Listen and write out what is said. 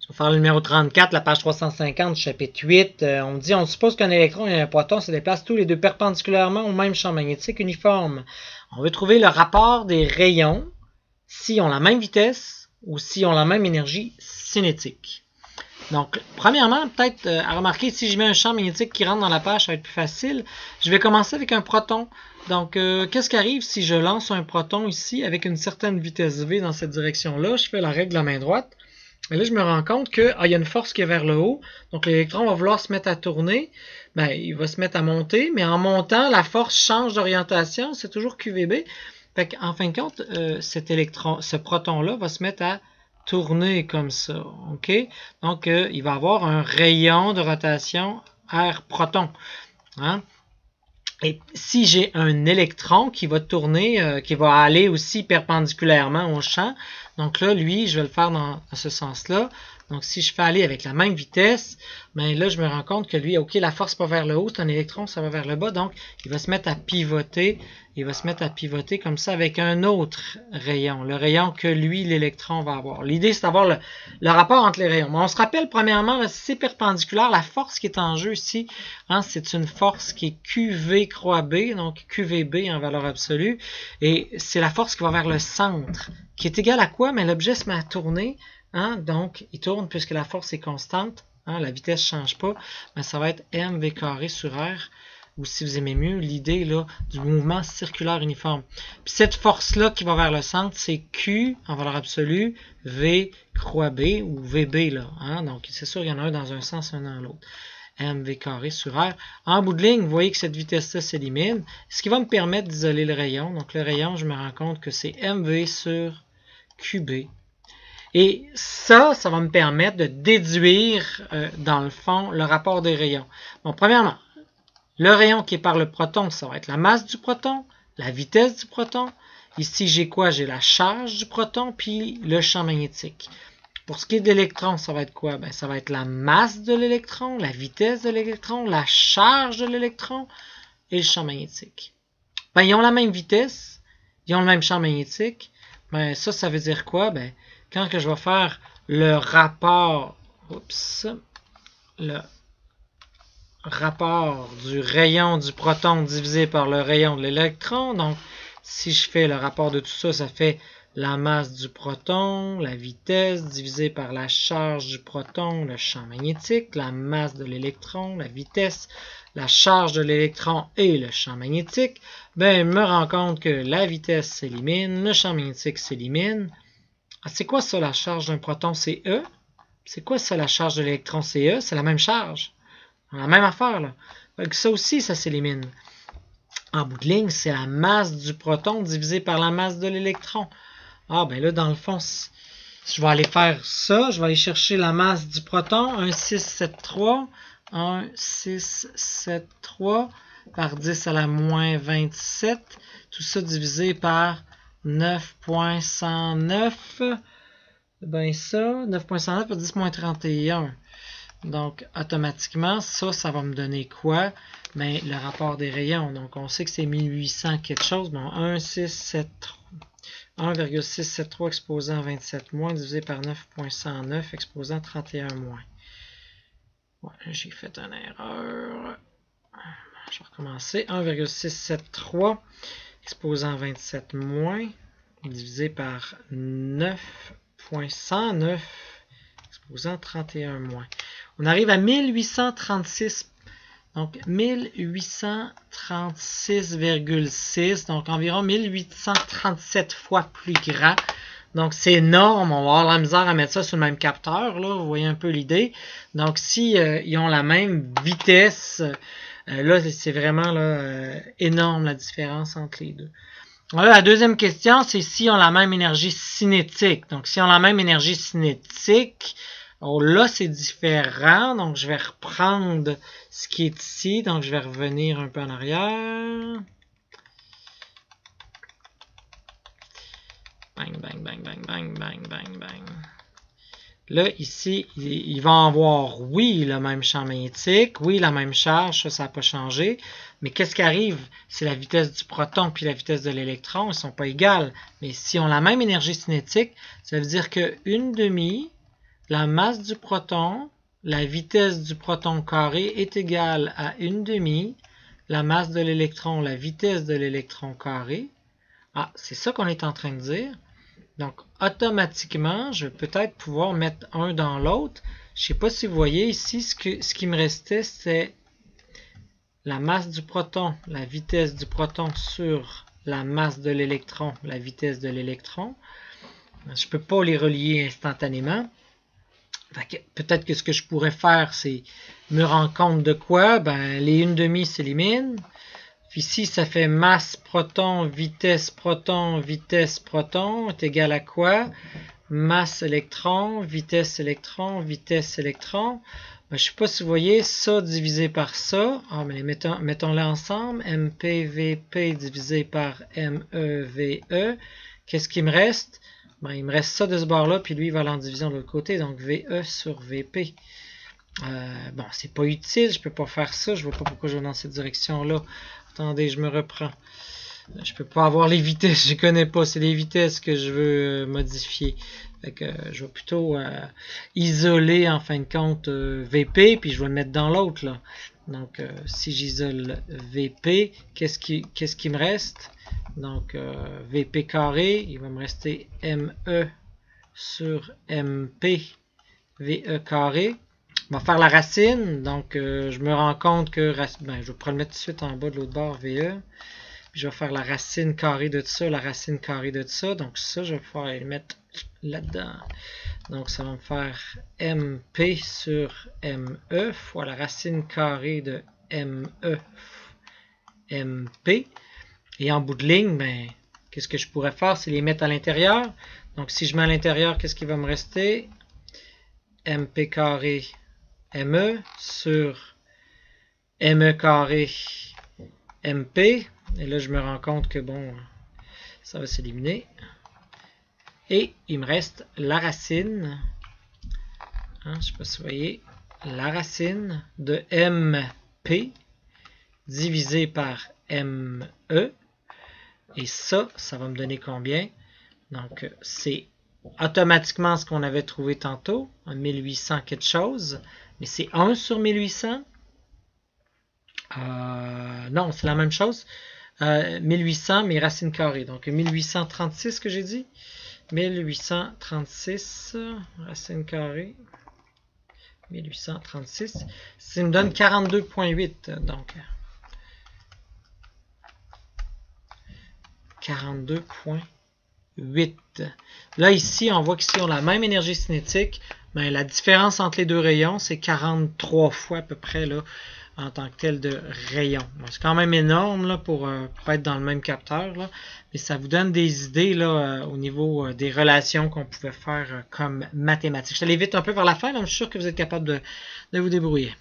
On va faire le numéro 34, la page 350, chapitre 8. On dit, on suppose qu'un électron et un proton se déplacent tous les deux perpendiculairement au même champ magnétique uniforme. On veut trouver le rapport des rayons s'ils ont la même vitesse ou s'ils ont la même énergie cinétique. Donc, premièrement, peut-être à remarquer, si je mets un champ magnétique qui rentre dans la page, ça va être plus facile. Je vais commencer avec un proton. Donc, qu'est-ce qui arrive si je lance un proton ici avec une certaine vitesse V dans cette direction-là? Je fais la règle de la main droite. Et là, je me rends compte qu'il y a une force qui est vers le haut. Donc, l'électron va vouloir se mettre à tourner. Ben, il va se mettre à monter. Mais en montant, la force change d'orientation. C'est toujours QVB. Fait qu'en fin de compte, ce proton-là va se mettre à tourner comme ça. OK? Donc, il va avoir un rayon de rotation R proton. Hein? Et si j'ai un électron qui va tourner, qui va aller aussi perpendiculairement au champ, donc là, lui, je vais le faire dans ce sens-là. Donc, si je fais aller avec la même vitesse, ben là, je me rends compte que lui, OK, la force va vers le haut, c'est un électron, ça va vers le bas. Donc, il va se mettre à pivoter. Il va se mettre à pivoter comme ça avec un autre rayon, le rayon que lui, l'électron va avoir. L'idée, c'est d'avoir le rapport entre les rayons. Mais on se rappelle, premièrement, si c'est perpendiculaire, la force qui est en jeu ici, hein, c'est une force qui est QV croix B, donc QVB en valeur absolue. Et c'est la force qui va vers le centre, qui est égale à quoi? Mais l'objet se met à tourner. Hein, donc, il tourne puisque la force est constante. Hein, la vitesse ne change pas. Mais ça va être mv carré sur r. Ou si vous aimez mieux, l'idée là du mouvement circulaire uniforme. Puis cette force-là qui va vers le centre, c'est Q en valeur absolue, V croix B ou VB. Là, hein, donc, c'est sûr, il y en a un dans un sens, un dans l'autre. mv carré sur r. En bout de ligne, vous voyez que cette vitesse-là s'élimine. Ce qui va me permettre d'isoler le rayon. Donc, le rayon, je me rends compte que c'est mv sur QB. Et ça va me permettre de déduire, dans le fond, le rapport des rayons. Bon, premièrement, le rayon qui est par le proton, ça va être la masse du proton, la vitesse du proton. Ici, j'ai quoi? J'ai la charge du proton, puis le champ magnétique. Pour ce qui est de l'électron, ça va être quoi? Ben, ça va être la masse de l'électron, la vitesse de l'électron, la charge de l'électron et le champ magnétique. Ben, ils ont la même vitesse, ils ont le même champ magnétique. Ben, ça veut dire quoi? Ben, quand que je vais faire le rapport, le rapport du rayon du proton divisé par le rayon de l'électron, donc si je fais le rapport de tout ça, ça fait la masse du proton, la vitesse divisée par la charge du proton, le champ magnétique, la masse de l'électron, la vitesse, la charge de l'électron et le champ magnétique, ben, je me rends compte que la vitesse s'élimine, le champ magnétique s'élimine. C'est quoi ça, la charge d'un proton? C'est E. C'est quoi ça, la charge de l'électron? C'est E. C'est la même charge. La même affaire, là. Donc, ça aussi, ça s'élimine. En bout de ligne, c'est la masse du proton divisée par la masse de l'électron. Ah, ben là, dans le fond, je vais aller faire ça. Je vais aller chercher la masse du proton. 1,673. 1,673 par 10 à la moins 27. Tout ça divisé par 9.109, ben ça, 9.109 par 10 moins 31. Donc, automatiquement, ça va me donner quoi? Ben, le rapport des rayons. Donc, on sait que c'est 1800 quelque chose. Bon, 1,673 exposant 27 moins divisé par 9.109 exposant 31 moins. Ouais, j'ai fait une erreur. Je vais recommencer. 1,673 exposant 27 moins, divisé par 9.109, exposant 31 moins. On arrive à 1836, donc 1836,6, donc environ 1837 fois plus grand. Donc c'est énorme, on va avoir la misère à mettre ça sur le même capteur, là, vous voyez un peu l'idée. Donc si ils ont la même vitesse, là, c'est vraiment là, énorme la différence entre les deux. Voilà, la deuxième question, c'est si on a la même énergie cinétique. Donc, si on a la même énergie cinétique, oh, là, c'est différent. Donc, je vais reprendre ce qui est ici. Donc, je vais revenir un peu en arrière. Bang, bang, bang, bang, bang, bang, bang, bang. Là, ici, il va avoir, oui, le même champ magnétique, oui, la même charge, ça n'a pas changé. Mais qu'est-ce qui arrive? C'est la vitesse du proton puis la vitesse de l'électron, ils ne sont pas égales. Mais si on a la même énergie cinétique, ça veut dire que 1/2 la masse du proton, la vitesse du proton carré est égale à 1/2 la masse de l'électron, la vitesse de l'électron carré. Ah, c'est ça qu'on est en train de dire. Donc, automatiquement, je vais peut-être pouvoir mettre un dans l'autre. Je ne sais pas si vous voyez ici, ce qui me restait, c'est la masse du proton, la vitesse du proton sur la masse de l'électron, la vitesse de l'électron. Je ne peux pas les relier instantanément. Peut-être que ce que je pourrais faire, c'est me rendre compte de quoi? Ben, les 1/2 s'éliminent. Ici, ça fait masse proton, vitesse proton, vitesse proton est égal à quoi? Masse électron, vitesse électron, vitesse électron. Ben, je ne sais pas si vous voyez ça divisé par ça. Ah, mais mettons-les ensemble. MPVP divisé par MEVE. Qu'est-ce qui me reste? Ben, il me reste ça de ce bord-là, puis lui, il va aller en division de l'autre côté. Donc, VE sur VP. Bon, c'est pas utile, je peux pas faire ça. Je vois pas pourquoi je vais dans cette direction-là. Attendez, je me reprends. Je peux pas avoir les vitesses, je connais pas. C'est les vitesses que je veux modifier. Fait que je vais plutôt isoler en fin de compte VP, puis je vais le mettre dans l'autre là. Donc si j'isole VP, qu'est-ce qui me reste? Donc VP carré, il va me rester ME sur MP VE carré. On va faire la racine, donc je me rends compte que, ben, je vais le mettre tout de suite en bas de l'autre bord, VE. Puis je vais faire la racine carrée de ça, la racine carrée de ça. Donc ça, je vais pouvoir le mettre là-dedans. Donc ça va me faire MP sur ME fois la racine carrée de ME MP. Et en bout de ligne, ben, qu'est-ce que je pourrais faire? C'est les mettre à l'intérieur. Donc si je mets à l'intérieur, qu'est-ce qui va me rester? MP carré ME sur ME carré MP. Et là, je me rends compte que bon, ça va s'éliminer. Et il me reste la racine. Hein, je ne sais pas si vous voyez. La racine de MP divisé par ME. Et ça va me donner combien? Donc, c'est automatiquement ce qu'on avait trouvé tantôt. 1800 quelque chose. Mais c'est 1 sur 1800. Non, c'est la même chose. 1800, mais racine carrée. Donc 1836 que j'ai dit. 1836, racine carrée. 1836. Ça me donne 42,8. Donc 42,8. Là, ici, on voit qu'ici, on a la même énergie cinétique. Mais la différence entre les deux rayons, c'est 43 fois à peu près là, en tant que tel de rayon. C'est quand même énorme là, pour être dans le même capteur. Là, mais ça vous donne des idées là, au niveau des relations qu'on pouvait faire comme mathématiques. Je t'allais vite un peu vers la fin, là, mais je suis sûr que vous êtes capable de vous débrouiller.